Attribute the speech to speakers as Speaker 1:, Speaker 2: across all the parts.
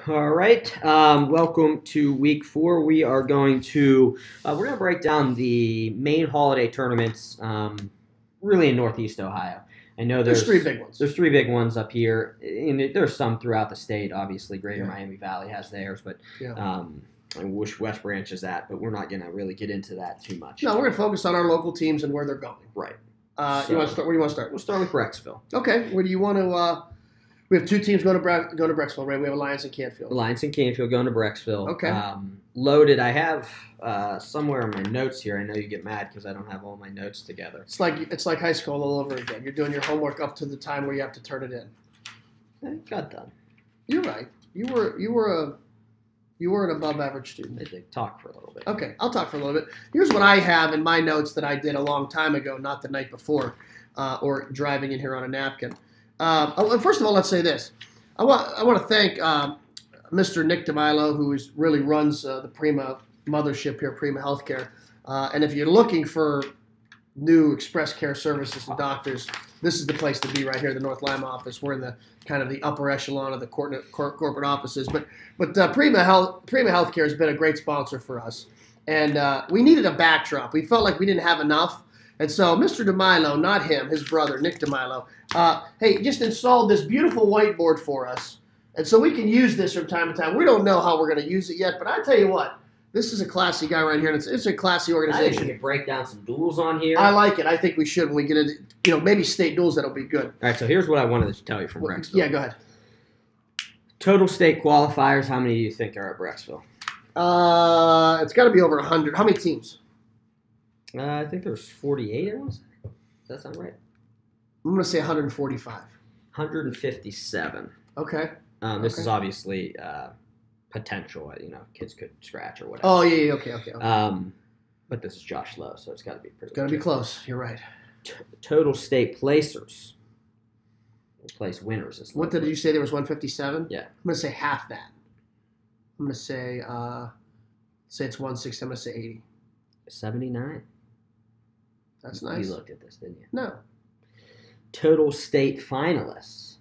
Speaker 1: All right. Welcome to week 4. We are going to break down the main holiday tournaments, really in Northeast Ohio. I know
Speaker 2: There's three big ones.
Speaker 1: There's three big ones up here, and there's some throughout the state. Obviously, Greater
Speaker 2: Yeah.
Speaker 1: Miami Valley has theirs, but
Speaker 2: Yeah.
Speaker 1: I wish West Branch is that. But we're not going to really get into that too much.
Speaker 2: No, we're going to focus on our local teams and where they're going.
Speaker 1: Right.
Speaker 2: You want to start? Where do you want to start?
Speaker 1: We'll start with Brecksville.
Speaker 2: Okay. Where do you want to? We have two teams going to Brecksville, right? We have Alliance and Canfield.
Speaker 1: Alliance and Canfield going to Brecksville.
Speaker 2: Okay.
Speaker 1: Loaded. I have somewhere in my notes here. I know you get mad because I don't have all my notes together.
Speaker 2: It's like high school all over again. You're doing your homework up to the time where you have to turn it in.
Speaker 1: It got done.
Speaker 2: You're right. You were an above average student.
Speaker 1: I did talk for a little bit.
Speaker 2: Okay, I'll talk for a little bit. Here's what I have in my notes that I did a long time ago, not the night before, or driving in here on a napkin. First of all, let's say this. I want to thank Mr. Nick DeMilo, who really runs the Prima mothership here, Prima Healthcare. And if you're looking for new express care services and doctors, this is the place to be right here, the North Lima office. We're in the kind of the upper echelon of the corporate offices. But Prima Healthcare has been a great sponsor for us. And we needed a backdrop. We felt like we didn't have enough. And so Mr. DeMilo, not him, his brother, Nick DeMilo, hey, just installed this beautiful whiteboard for us. And so we can use this from time to time. We don't know how we're going to use it yet, but I tell you what, this is a classy guy right here, and it's a classy
Speaker 1: I
Speaker 2: organization.
Speaker 1: think we could break down some duels on here.
Speaker 2: I like it. I think we should when we get into, maybe state duels, that'll be good.
Speaker 1: All right, so here's what I wanted to tell you from Brecksville.
Speaker 2: Yeah, go ahead.
Speaker 1: Total state qualifiers, how many do you think are at Brecksville?
Speaker 2: It's got to be over 100. How many teams?
Speaker 1: I think there's 48, I want to say. Does that sound right?
Speaker 2: I'm going to say 145.
Speaker 1: 157.
Speaker 2: Okay.
Speaker 1: This is obviously potential. Kids could scratch or whatever.
Speaker 2: Oh, yeah, okay.
Speaker 1: But this is Josh Lowe, so it's got to be pretty.
Speaker 2: It's got to be close. You're right.
Speaker 1: Total state placers. Place winners.
Speaker 2: What did you say? There was 157?
Speaker 1: Yeah.
Speaker 2: I'm going to say half that. I'm going to say it's 160. I'm going to say 80.
Speaker 1: 79.
Speaker 2: That's nice.
Speaker 1: You looked at this, didn't you?
Speaker 2: No.
Speaker 1: Total state finalists.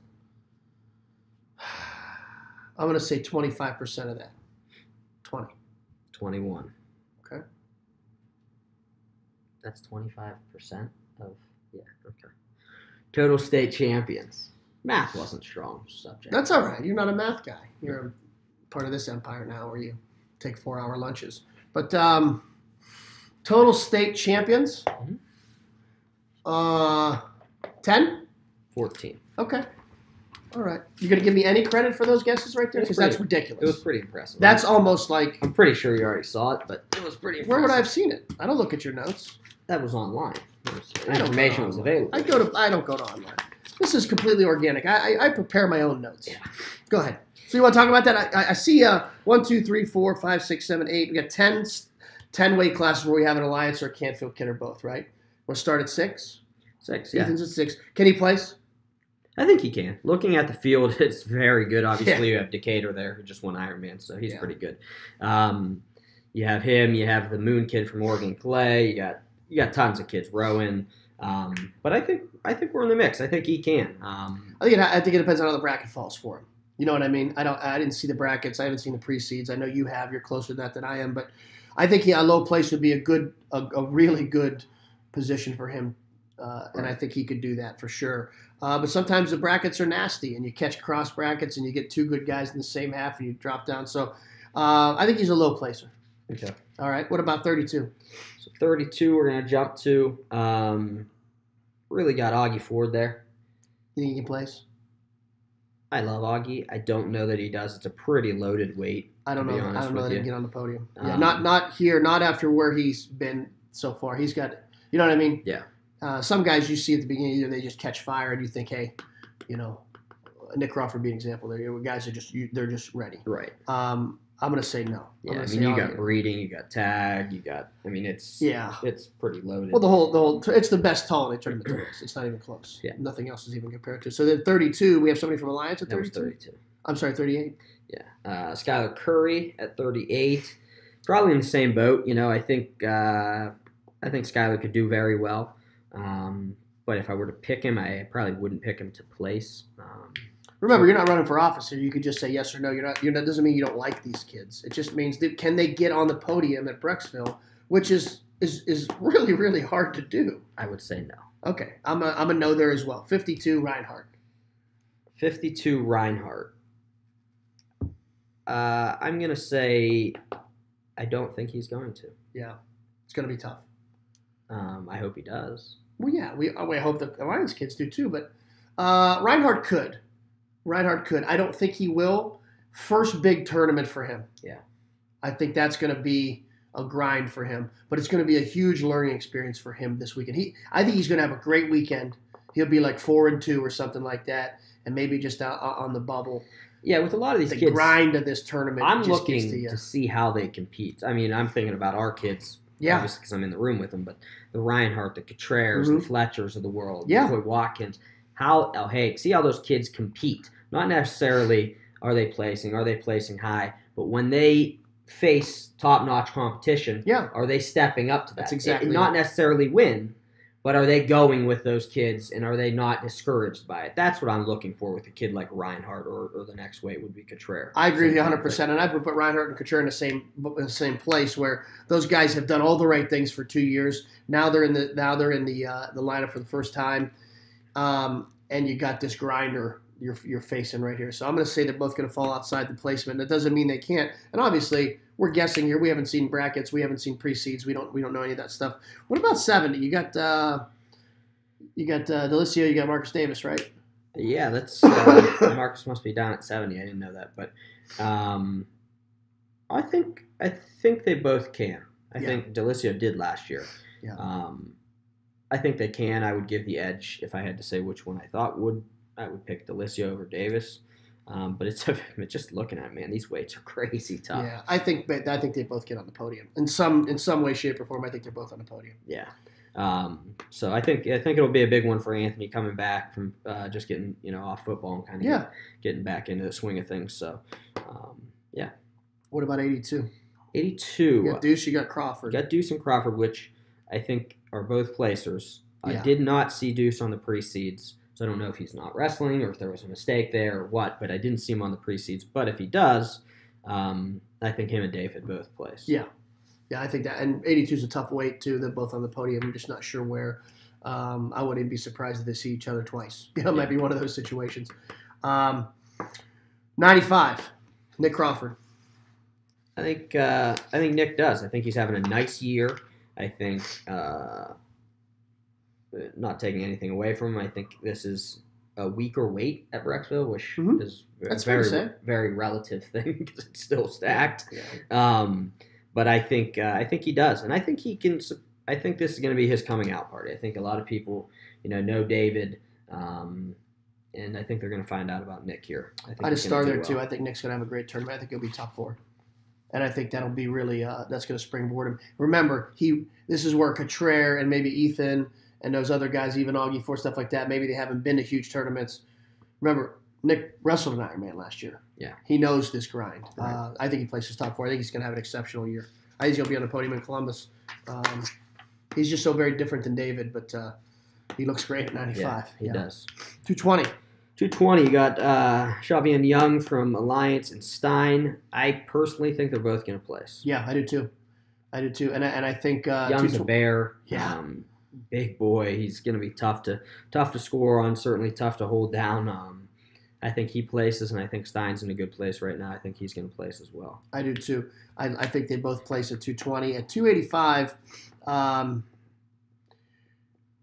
Speaker 2: I'm going to say 25% of that. 20.
Speaker 1: 21.
Speaker 2: Okay.
Speaker 1: That's 25% of, yeah, okay. Total state champions. Math wasn't strong subject.
Speaker 2: That's all right. You're not a math guy. You're part of this empire now where you take 4-hour lunches. But total state champions? 10?
Speaker 1: 14.
Speaker 2: Okay. All right. You're going to give me any credit for those guesses right there? Because that's ridiculous.
Speaker 1: It was pretty impressive.
Speaker 2: That's almost like...
Speaker 1: I'm pretty sure you already saw it, but it was pretty impressive.
Speaker 2: Where would I have seen it? I don't look at your notes.
Speaker 1: That was online. Information was available.
Speaker 2: I don't go to online. This is completely organic. I prepare my own notes.
Speaker 1: Yeah.
Speaker 2: Go ahead. So you want to talk about that? I see 1, 2, 3, 4, 5, 6, 7, 8. We got 10 weight classes where we have an Alliance or a Canfield kid or both, right? We'll start at 6?
Speaker 1: 6, yeah.
Speaker 2: Ethan's at 6. Can he place?
Speaker 1: I think he can. Looking at the field, it's very good. Obviously, you have Decatur there, who just won Ironman, so he's pretty good. You have him. You have the Moon kid from Oregon Clay. You got tons of kids. Rowan. But I think we're in the mix. I think he can.
Speaker 2: I think it depends on how the bracket falls for him. You know what I mean? I didn't see the brackets. I haven't seen the pre-seeds. I know you have. You're closer to that than I am. But I think a low place would be a really good position for him. And I think he could do that for sure. But sometimes the brackets are nasty, and you catch cross brackets, and you get two good guys in the same half, and you drop down. So I think he's a low placer.
Speaker 1: Okay.
Speaker 2: All right. What about 32?
Speaker 1: So 32, we're going to jump to. Really got Augie Ford there.
Speaker 2: You think he can place?
Speaker 1: I love Augie. I don't know that he does. It's a pretty loaded weight.
Speaker 2: I don't know. I don't know that he can get on the podium. Yeah, not here. Not after where he's been so far. He's got. You know what I mean?
Speaker 1: Yeah.
Speaker 2: Some guys you see at the beginning, either they just catch fire, and you think, hey, Nick Crawford being an example. Guys are they're just ready.
Speaker 1: Right.
Speaker 2: I'm going to say no.
Speaker 1: Yeah, you got breeding, you got tag, it's pretty loaded.
Speaker 2: Well, the whole it's the best holiday tournament there is. It's not even close.
Speaker 1: Yeah.
Speaker 2: Nothing else is even compared to. So then 32, we have somebody from Alliance at 32?
Speaker 1: 32.
Speaker 2: I'm sorry, 38?
Speaker 1: Yeah. Skylar Curry at 38. Probably in the same boat. I think Skylar could do very well. But if I were to pick him, I probably wouldn't pick him to place.
Speaker 2: Remember, you're not running for office here. You could just say yes or no. You're not. Doesn't mean you don't like these kids. It just means can they get on the podium at Brecksville, which is really, really hard to do.
Speaker 1: I would say no.
Speaker 2: Okay, I'm a no there as well. 52 Reinhardt.
Speaker 1: 52 Reinhardt. I'm gonna say I don't think he's going to.
Speaker 2: Yeah, it's gonna be tough.
Speaker 1: I hope he does.
Speaker 2: Well, yeah, we hope the Lions kids do too. But Reinhardt could. I don't think he will. First big tournament for him.
Speaker 1: Yeah,
Speaker 2: I think that's going to be a grind for him, but it's going to be a huge learning experience for him this weekend. I think he's going to have a great weekend. He'll be like 4-2 or something like that, and maybe just out on the bubble.
Speaker 1: Yeah, with a lot of these
Speaker 2: the
Speaker 1: kids,
Speaker 2: grind of this tournament.
Speaker 1: I'm
Speaker 2: just
Speaker 1: looking
Speaker 2: to
Speaker 1: to see how they compete. I mean, I'm thinking about our kids, obviously because I'm in the room with them, but the Reinhardt, the Coutreras, the Fletchers of the world, the Roy Watkins. See how those kids compete. Not necessarily are they placing high, but when they face top-notch competition, are they stepping up to that?
Speaker 2: That's exactly
Speaker 1: not necessarily win, but are they going with those kids, and are they not discouraged by it? That's what I'm looking for with a kid like Reinhardt, or the next weight would be Coutreras.
Speaker 2: I agree with you 100%, and I would put Reinhardt and Coutreras in the same place where those guys have done all the right things for 2 years. Now they're in the lineup for the first time, and you got this grinder you're facing right here. So I'm going to say they're both going to fall outside the placement. That doesn't mean they can't. And obviously, we're guessing here. We haven't seen brackets. We haven't seen pre-seeds. We don't know any of that stuff. What about 70? You got Delicio. You got Marcus Davis, right?
Speaker 1: Yeah, that's Marcus must be down at 70. I didn't know that, but I think they both can. I think Delicio did last year.
Speaker 2: Yeah.
Speaker 1: I think they can. I would give the edge if I had to say which one I thought would. I would pick Delicio over Davis, but it's just looking at it, man. These weights are crazy tough.
Speaker 2: Yeah, I think they both get on the podium in some way, shape, or form. I think they're both on the podium.
Speaker 1: Yeah. So I think it'll be a big one for Anthony coming back from just getting off football and kind of getting back into the swing of things. So yeah.
Speaker 2: What about 82?
Speaker 1: 82.
Speaker 2: You got Deuce. You got Crawford.
Speaker 1: You got Deuce and Crawford, which I think are both placers.
Speaker 2: Yeah.
Speaker 1: I did not see Deuce on the pre-seeds. So I don't know if he's not wrestling or if there was a mistake there or what, but I didn't see him on the pre-seeds. But if he does, I think him and David both place.
Speaker 2: Yeah, I think that. And 82 is a tough weight, too. They're both on the podium. I'm just not sure where. I wouldn't be surprised if they see each other twice. It might be one of those situations. 95, Nick Crawford.
Speaker 1: I think Nick does. I think he's having a nice year. I think not taking anything away from him. I think this is a weaker weight at Brecksville, which is a very, very relative thing because it's still stacked.
Speaker 2: Yeah.
Speaker 1: But I think he does, and I think he can. I think this is going to be his coming out party. I think a lot of people, know David, and I think they're going to find out about Nick here.
Speaker 2: I just start there too. I think Nick's going to have a great tournament. I think he'll be top 4. And I think that'll be really that's going to springboard him. Remember, this is where Coutreras and maybe Ethan and those other guys, even Augie Ford, stuff like that, maybe they haven't been to huge tournaments. Remember, Nick wrestled an Ironman last year.
Speaker 1: Yeah.
Speaker 2: He knows this grind.
Speaker 1: Right.
Speaker 2: I think he places top 4. I think he's going to have an exceptional year. I think he's going to be on the podium in Columbus. He's just so very different than David, but he looks great at 95.
Speaker 1: Yeah, he does.
Speaker 2: 220.
Speaker 1: 220, you got Shavian Young from Alliance and Stein. I personally think they're both going to place.
Speaker 2: Yeah, I do too. And I think
Speaker 1: Young's a bear.
Speaker 2: Yeah.
Speaker 1: Big boy. He's going to be tough to score on, certainly tough to hold down. I think he places, and I think Stein's in a good place right now. I think he's going to place as well.
Speaker 2: I do too. I think they both place at 220. At 285,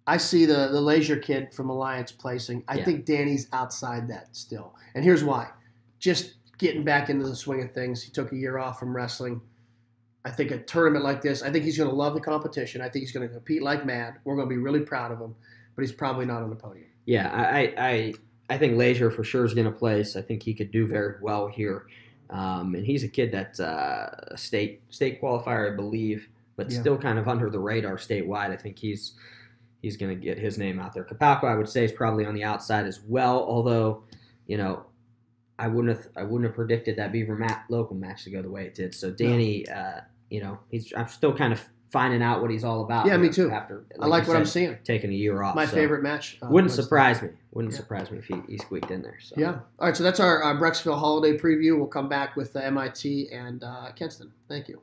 Speaker 2: I see the Leisure kid from Alliance placing. I think Danny's outside that still. And here's why. Just getting back into the swing of things. He took a year off from wrestling. I think a tournament like this, I think he's going to love the competition. I think he's going to compete like mad. We're going to be really proud of him. But he's probably not on the podium.
Speaker 1: Yeah, I think Leisure for sure is going to place. I think he could do very well here. And he's a kid that's a state qualifier, I believe, but still kind of under the radar statewide. I think he's going to get his name out there. Kapalko, I would say, is probably on the outside as well. Although, I wouldn't have predicted that Beaver local match to go the way it did. So Danny, I'm still kind of finding out what he's all about.
Speaker 2: Yeah, me too.
Speaker 1: After
Speaker 2: I like what I'm seeing.
Speaker 1: Taking a year off.
Speaker 2: My favorite match.
Speaker 1: Wouldn't surprise me. Wouldn't surprise me if he squeaked in there. So.
Speaker 2: Yeah. All right. So that's our Brecksville holiday preview. We'll come back with MIT and Kenston. Thank you.